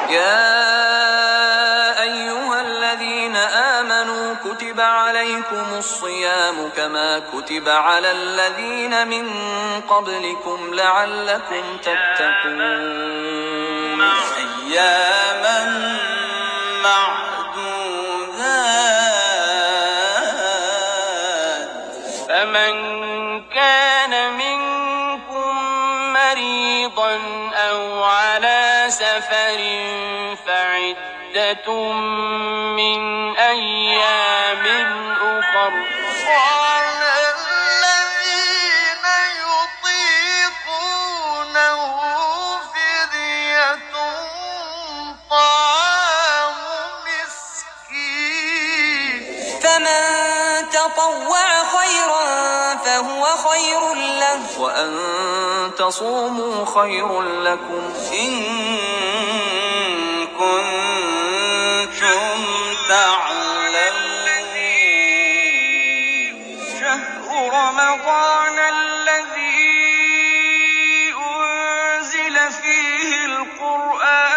يا أيها الذين آمنوا كتب عليكم الصيام كما كتب على الذين من قبلكم لعلكم تتقون أياما معدودات فمن كان منكم مريضا أو على سفر فعدة من أيام أخر وعلى الذين يطيقونه فدية طعام مسكين فمن تطوع خيرا فهو خير له وأن تصوموا خير لكم إن كنتم تعلمون شهر رمضان الذي أنزل فيه القرآن